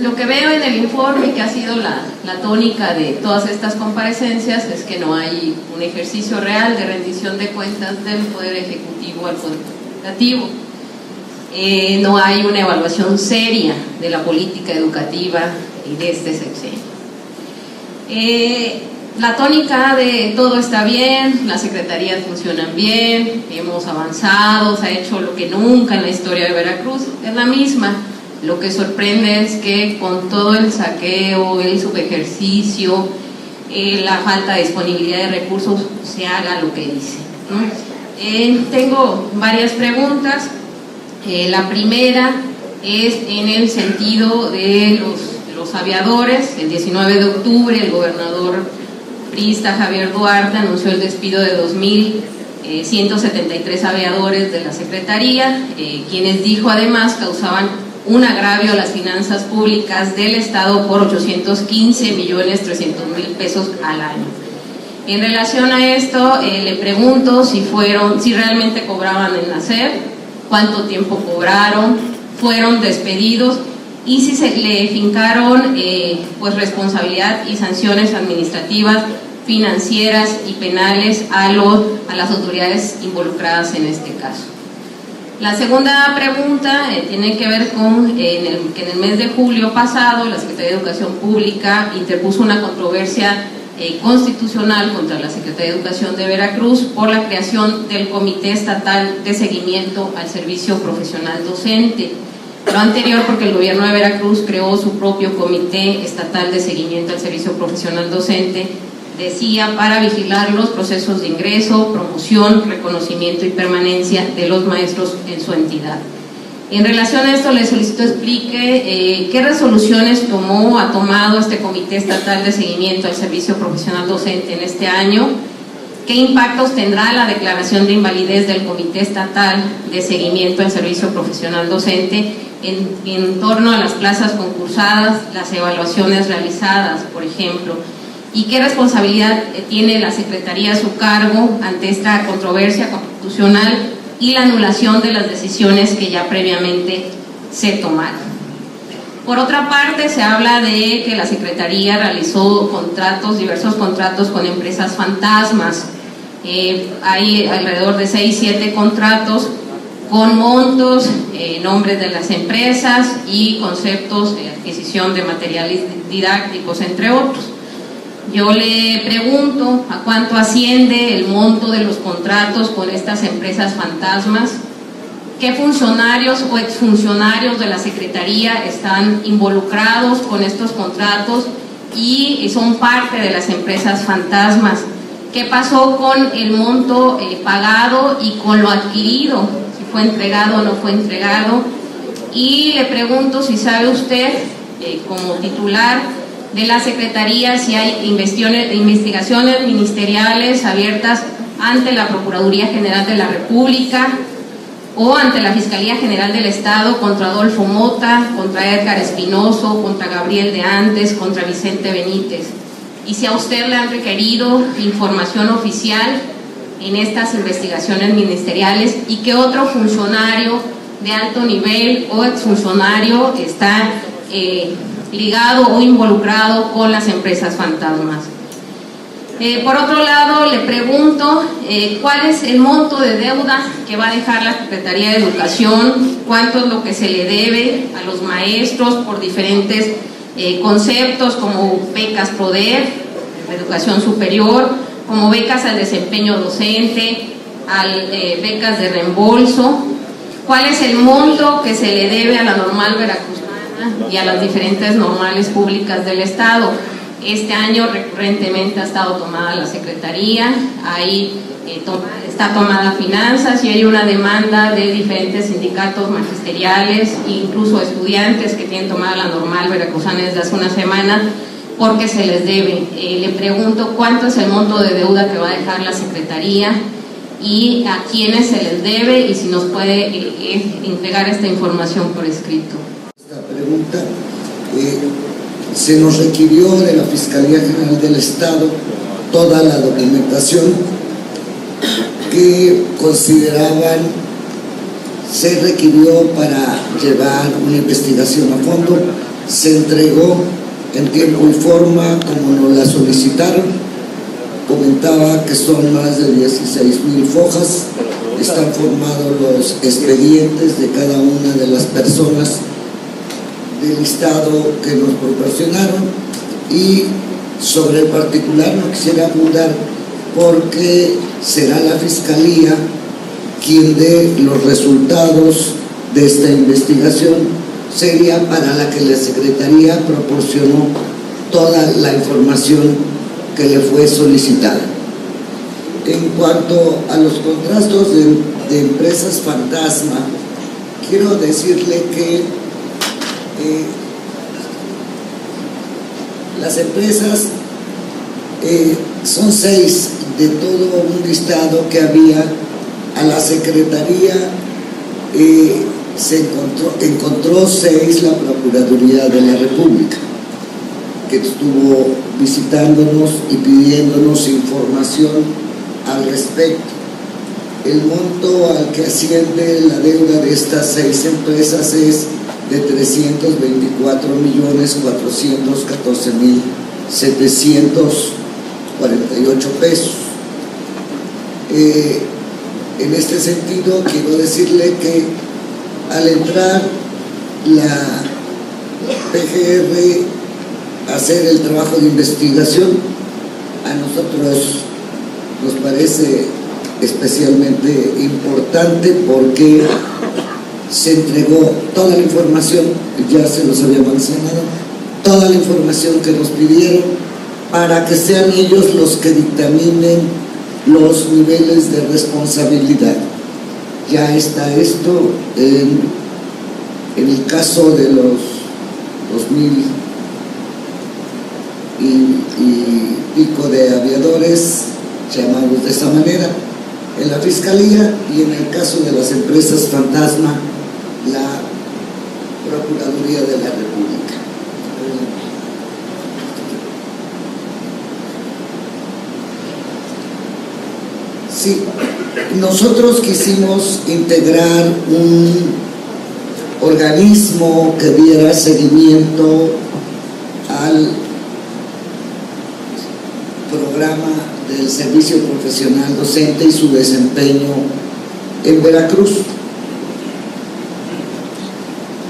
Lo que veo en el informe, que ha sido la tónica de todas estas comparecencias, es que no hay un ejercicio real de rendición de cuentas del Poder Ejecutivo al Poder Legislativo. No hay una evaluación seria de la política educativa de este sexenio. La tónica de todo está bien, las secretarías funcionan bien, hemos avanzado, se ha hecho lo que nunca en la historia de Veracruz, es la misma. Lo que sorprende es que con todo el saqueo, el subejercicio, la falta de disponibilidad de recursos, se haga lo que dice, ¿no? Tengo varias preguntas. La primera es en el sentido de los aviadores. El 19 de octubre el gobernador priista Javier Duarte anunció el despido de 2.173 aviadores de la Secretaría, quienes dijo además causaban un agravio a las finanzas públicas del Estado por 815.300.000 pesos al año. En relación a esto, le pregunto si realmente cobraban en la SEP, cuánto tiempo cobraron, fueron despedidos y si se le fincaron pues responsabilidad y sanciones administrativas, financieras y penales a las autoridades involucradas en este caso. La segunda pregunta tiene que ver con que en el mes de julio pasado la Secretaría de Educación Pública interpuso una controversia constitucional contra la Secretaría de Educación de Veracruz por la creación del Comité Estatal de Seguimiento al Servicio Profesional Docente. Lo anterior porque el gobierno de Veracruz creó su propio Comité Estatal de Seguimiento al Servicio Profesional Docente, decía, para vigilar los procesos de ingreso, promoción, reconocimiento y permanencia de los maestros en su entidad. En relación a esto, le solicito explique qué resoluciones ha tomado este Comité Estatal de Seguimiento al Servicio Profesional Docente en este año, qué impactos tendrá la declaración de invalidez del Comité Estatal de Seguimiento al Servicio Profesional Docente en torno a las plazas concursadas, las evaluaciones realizadas, por ejemplo, y qué responsabilidad tiene la Secretaría a su cargo ante esta controversia constitucional y la anulación de las decisiones que ya previamente se tomaron. Por otra parte, se habla de que la Secretaría realizó diversos contratos con empresas fantasmas. Hay alrededor de 6-7 contratos con montos, nombres de las empresas y conceptos de adquisición de materiales didácticos, entre otros. Yo le pregunto a cuánto asciende el monto de los contratos con estas empresas fantasmas, qué funcionarios o exfuncionarios de la Secretaría están involucrados con estos contratos y son parte de las empresas fantasmas, qué pasó con el monto pagado y con lo adquirido, si fue entregado o no fue entregado, y le pregunto si sabe usted, como titular de la Secretaría, si hay investigaciones ministeriales abiertas ante la Procuraduría General de la República o ante la Fiscalía General del Estado contra Adolfo Mota, contra Edgar Espinoso, contra Gabriel de Andes, contra Vicente Benítez, y si a usted le han requerido información oficial en estas investigaciones ministeriales y qué otro funcionario de alto nivel o exfuncionario está ligado o involucrado con las empresas fantasmas. Por otro lado, le pregunto cuál es el monto de deuda que va a dejar la Secretaría de Educación, cuánto es lo que se le debe a los maestros por diferentes conceptos como becas PRODER, la educación superior, como becas al desempeño docente, becas de reembolso, cuál es el monto que se le debe a la Normal Veracruzana y a las diferentes normales públicas del Estado. Este año recurrentemente ha estado tomada la Secretaría, ahí está tomada finanzas y hay una demanda de diferentes sindicatos magisteriales e incluso estudiantes que tienen tomada la Normal Veracruzana desde hace una semana porque se les debe. Le pregunto cuánto es el monto de deuda que va a dejar la Secretaría y a quiénes se les debe y si nos puede entregar esta información por escrito. Esta pregunta, se nos requirió de la Fiscalía General del Estado toda la documentación que consideraban se requirió para llevar una investigación a fondo, se entregó en tiempo y forma como nos la solicitaron. Comentaba que son más de 16,000 fojas, están formados los expedientes de cada una de las personas del listado que nos proporcionaron, y sobre el particular no quisiera abundar porque será la Fiscalía quien dé los resultados de esta investigación seria, para la que la Secretaría proporcionó toda la información que le fue solicitada. En cuanto a los contratos de empresas fantasma, quiero decirle que las empresas son 6 de todo un listado que había. A la Secretaría se encontró 6 la Procuraduría de la República, que estuvo visitándonos y pidiéndonos información al respecto. El monto al que asciende la deuda de estas 6 empresas es de 324,414,748 pesos. En este sentido, quiero decirle que al entrar la PGR a hacer el trabajo de investigación, a nosotros nos parece especialmente importante porque se entregó toda la información, ya se los había mencionado, toda la información que nos pidieron, para que sean ellos los que dictaminen los niveles de responsabilidad. Ya está esto en el caso de los 2,000 y pico de aviadores, llamados de esa manera, en la Fiscalía, y en el caso de las empresas fantasma, la Procuraduría de la República. Sí, nosotros quisimos integrar un organismo que diera seguimiento al programa del servicio profesional docente y su desempeño en Veracruz,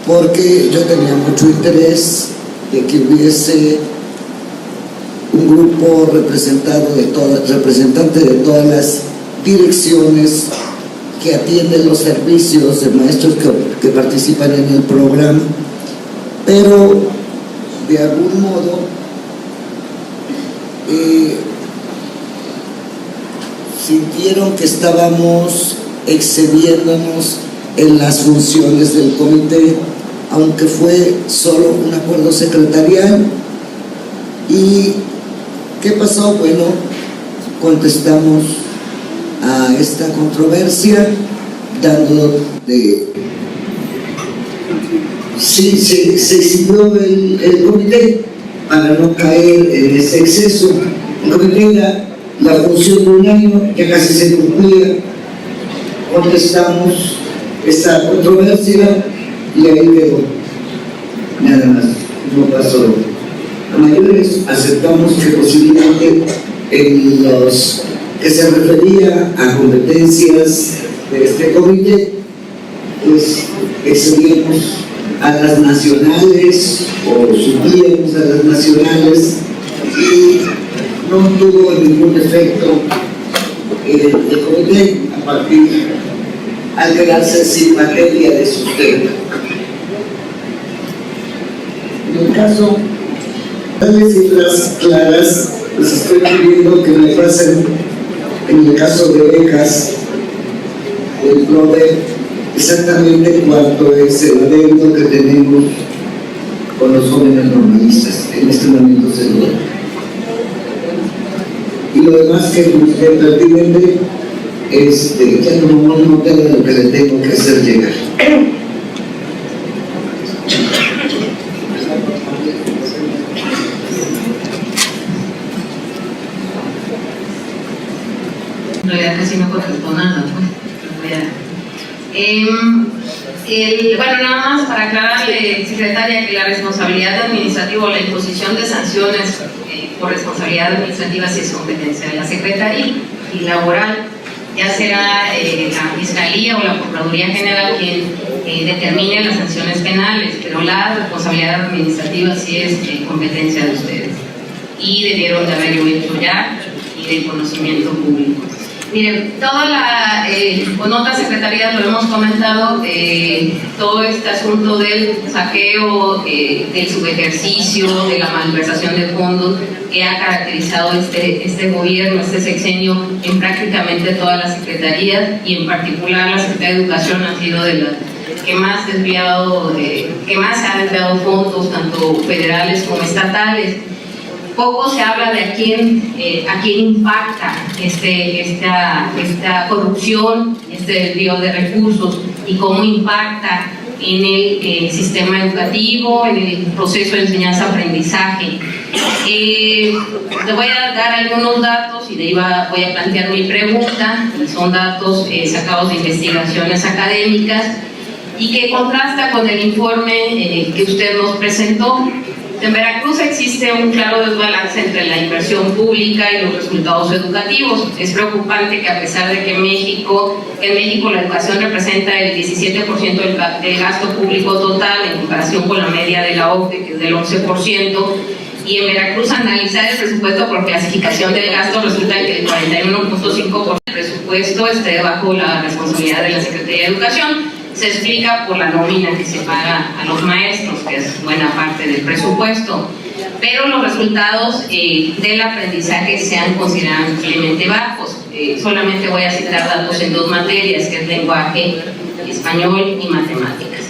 porque yo tenía mucho interés de que hubiese un grupo representante de todas las direcciones que atienden los servicios de maestros que participan en el programa, pero de algún modo sintieron que estábamos excediéndonos en las funciones del comité, aunque fue solo un acuerdo secretarial. ¿Y qué pasó? Bueno, contestamos a esta controversia dando de... Sí, se siguió el comité para no caer en ese exceso. El comité era la función de un año, ya casi se cumplía. Contestamos esta controversia y ahí quedó. Nada más, no pasó a mayores. Aceptamos que posiblemente en los que se refería a competencias de este comité, pues excedíamos a las nacionales o suplíamos a las nacionales, y no tuvo ningún efecto el comité a partir al quedarse sin materia de sustento. En el caso, darles cifras claras, les estoy pidiendo que me pasen, en el caso de becas, el PRODE, exactamente cuánto es el adeudo que tenemos con los jóvenes normalistas en este momento seguro. Y lo demás que es pertinente, ya no tengo lo que le tengo que hacer llegar. En realidad casi no contestó nada, pues. Bueno, nada más para aclararle, secretaria, que la responsabilidad administrativa o la imposición de sanciones por responsabilidad administrativa sí es competencia de la Secretaría, y laboral ya será la Fiscalía o la Procuraduría General quien determine las sanciones penales, pero la responsabilidad administrativa sí es competencia de ustedes y debieron de haberlo hecho ya y de conocimiento público. Miren, con otras secretarías lo hemos comentado, todo este asunto del saqueo, del subejercicio, de la malversación de fondos que ha caracterizado este gobierno, este sexenio en prácticamente todas las secretarías, y en particular la Secretaría de Educación ha sido de las que más se ha desviado fondos, tanto federales como estatales. Poco se habla de a quién impacta esta corrupción, este desvío de recursos, y cómo impacta en el sistema educativo, en el proceso de enseñanza-aprendizaje. Le voy a dar algunos datos y de ahí voy a plantear mi pregunta. Son datos sacados de investigaciones académicas y que contrasta con el informe que usted nos presentó. En Veracruz existe un claro desbalance entre la inversión pública y los resultados educativos. Es preocupante que, a pesar de que en México la educación representa el 17% del gasto público total en comparación con la media de la OCDE, que es del 11%, y en Veracruz analizar el presupuesto por clasificación del gasto resulta que el 41.5% del presupuesto esté bajo la responsabilidad de la Secretaría de Educación. Se explica por la nómina que se paga a los maestros, que es buena parte del presupuesto, pero los resultados del aprendizaje se han considerado ampliamente bajos. Solamente voy a citar datos en dos materias, que es lenguaje, español y matemáticas.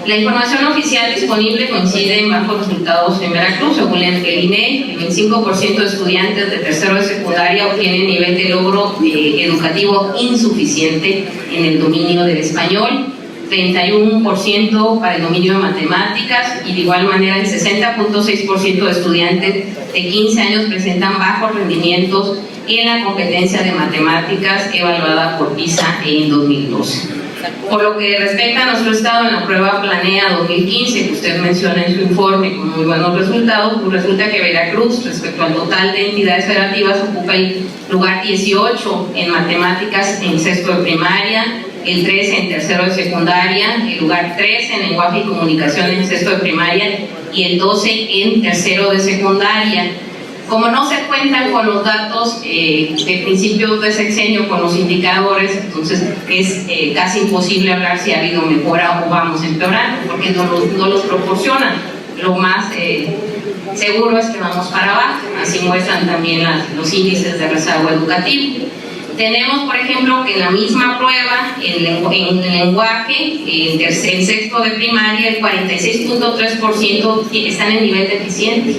La información oficial disponible coincide en bajos resultados en Veracruz. Según el INEGI, el 25% de estudiantes de tercero de secundaria obtienen nivel de logro educativo insuficiente en el dominio del español, 31% para el dominio de matemáticas, y de igual manera el 60.6% de estudiantes de 15 años presentan bajos rendimientos en la competencia de matemáticas evaluada por PISA en 2012. Por lo que respecta a nuestro estado, en la prueba Planea 2015, que usted menciona en su informe con muy buenos resultados, pues resulta que Veracruz, respecto al total de entidades federativas, ocupa el lugar 18 en matemáticas en sexto de primaria, el 13 en tercero de secundaria, el lugar 13 en lenguaje y comunicación en sexto de primaria y el 12 en tercero de secundaria. Como no se cuentan con los datos de principios de sexenio, con los indicadores, entonces es casi imposible hablar si ha habido mejora o vamos empeorando, porque no los proporcionan. Lo más seguro es que vamos para abajo, así muestran también los índices de rezago educativo. Tenemos, por ejemplo, que en la misma prueba, en lenguaje, en sexto de primaria, el 46.3% están en nivel deficiente.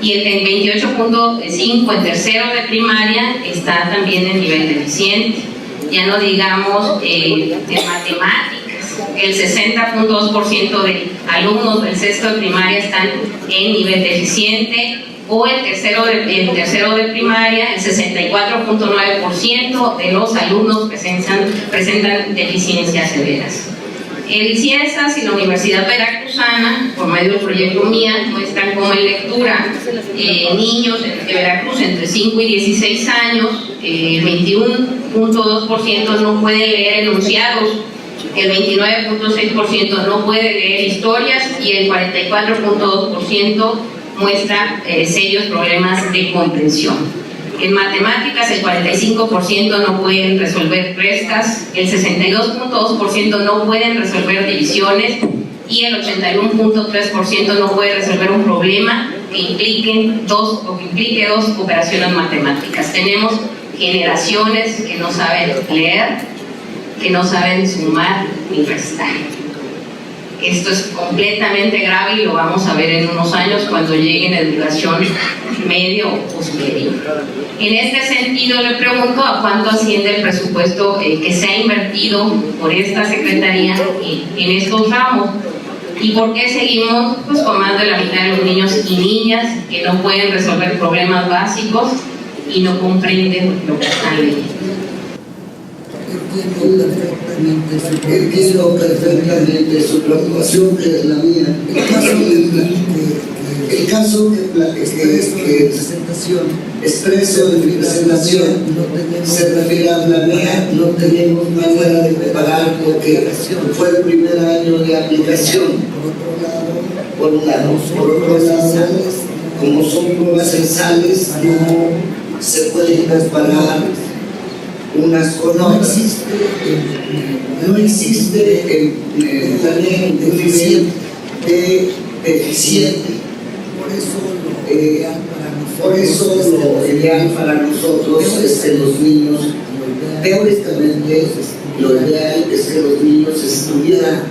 Y el 28.5% en tercero de primaria está también en nivel deficiente. Ya no digamos de matemáticas, el 60.2% de alumnos del sexto de primaria están en nivel deficiente, o el tercero de primaria, el 64.9% de los alumnos presentan deficiencias severas. El CIESAS y la Universidad Veracruzana, por medio del proyecto MIA, muestran cómo en lectura niños de Veracruz entre 5 y 16 años, el 21.2% no puede leer enunciados, el 29.6% no puede leer historias y el 44.2% muestra serios problemas de comprensión. En matemáticas, el 45% no pueden resolver restas, el 62.2% no pueden resolver divisiones y el 81.3% no puede resolver un problema que implique dos operaciones matemáticas. Tenemos generaciones que no saben leer, que no saben sumar ni restar. Esto es completamente grave y lo vamos a ver en unos años cuando llegue en educación medio o superior. En este sentido, le pregunto a cuánto asciende el presupuesto que se ha invertido por esta Secretaría en estos ramos, y por qué seguimos con más de la mitad de los niños y niñas que no pueden resolver problemas básicos y no comprenden lo que están leyendo. entiendo perfectamente su preocupación, que es la mía. El caso que expreso en mi presentación se refiere a la mía. No tenemos manera de preparar porque fue el primer año de aplicación. Por un lado. Por otro lado, como son pruebas censales, no se pueden comparar unas con otras. No existe también un nivel de deficiente. Por eso lo ideal para nosotros es que los niños, teóricamente, lo ideal es que los niños estuvieran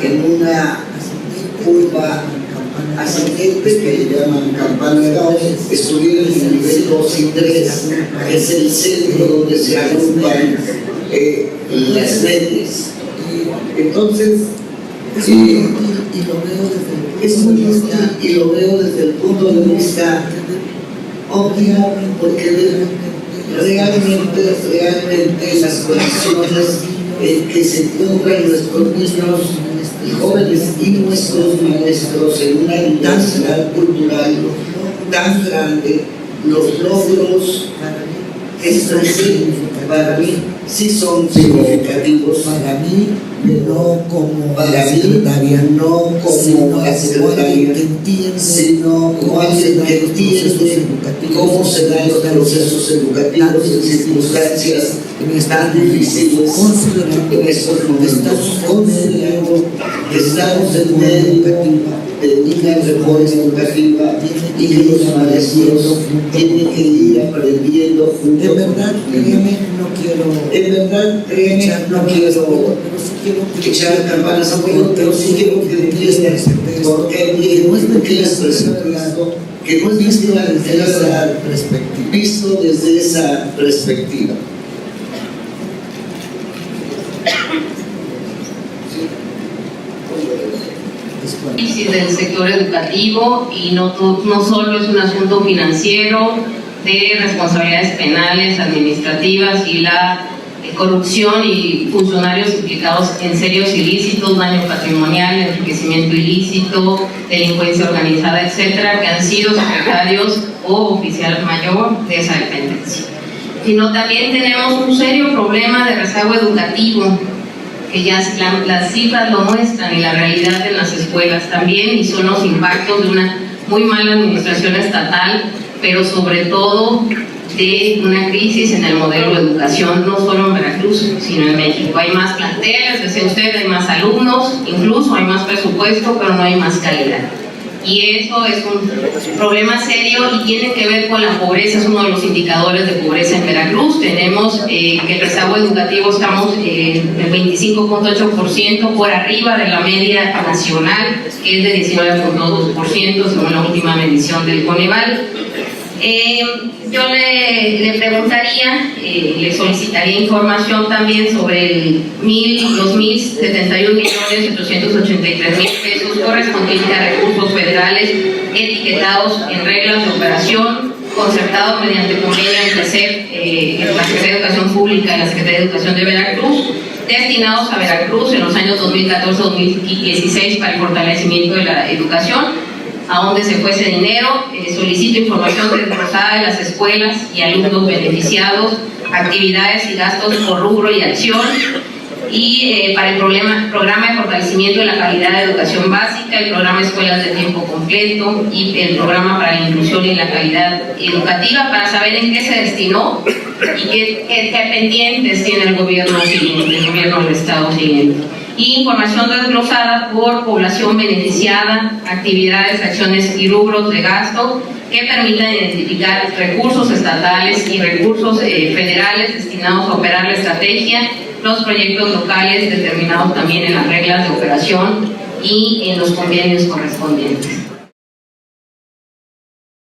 en una curva ascendente que le llaman campana de Gauss, estuvieran en el nivel 2 y 3, que es el centro donde se agrupan las leyes. Entonces, es muy útil y lo veo desde el punto de vista óptimo, porque realmente las condiciones en que se encuentran nuestros niños y jóvenes y nuestros maestros en una diversidad cultural tan grande, los logros que expresen para mí sí son significativos. Para mí, no como para la secretaria, no como la secretaria, sino como alguien que entiende cómo se dan los procesos educativos en circunstancias tan difíciles en estos momentos, considerando que estamos en medio de una reforma educativa y que los maestros tienen que ir aprendiendo juntos. De verdad, créeme, no quiero echar campanas a fuego, pero sí quiero que entiendan por qué no es pequeñas presentación, que no es visto desde esa perspectiva. Crisis del sector educativo, y no solo es un asunto financiero, de responsabilidades penales, administrativas y la corrupción y funcionarios implicados en serios ilícitos, daño patrimonial, enriquecimiento ilícito, delincuencia organizada, etcétera, que han sido secretarios o oficial mayor de esa dependencia. Sino también tenemos un serio problema de rezago educativo, que ya las cifras lo muestran, y la realidad en las escuelas también, y son los impactos de una muy mala administración estatal, pero sobre todo de una crisis en el modelo de educación, no solo en Veracruz, sino en México. Hay más planteles, decía usted, hay más alumnos, incluso hay más presupuesto, pero no hay más calidad. Y eso es un problema serio y tiene que ver con la pobreza. Es uno de los indicadores de pobreza en Veracruz. Tenemos que el rezago educativo estamos en el 25.8%, por arriba de la media nacional, que es de 19.2%, según la última medición del Coneval. Yo le preguntaría, le solicitaría información también sobre los 1.071.883.000 pesos correspondientes a recursos federales etiquetados en reglas de operación, concertados mediante convenio entre la Secretaría de Educación Pública y la Secretaría de Educación de Veracruz, destinados a Veracruz en los años 2014-2016 para el fortalecimiento de la educación. A dónde se fue ese dinero. Solicito información desglosada de las escuelas y alumnos beneficiados, actividades y gastos por rubro y acción, y para el programa de fortalecimiento de la calidad de educación básica, el programa Escuelas de Tiempo Completo y el programa para la inclusión y la calidad educativa, para saber en qué se destinó y qué pendientes tiene el gobierno siguiente, el gobierno del Estado siguiente. Y información desglosada por población beneficiada, actividades, acciones y rubros de gasto que permitan identificar recursos estatales y recursos federales destinados a operar la estrategia, los proyectos locales determinados también en las reglas de operación y en los convenios correspondientes.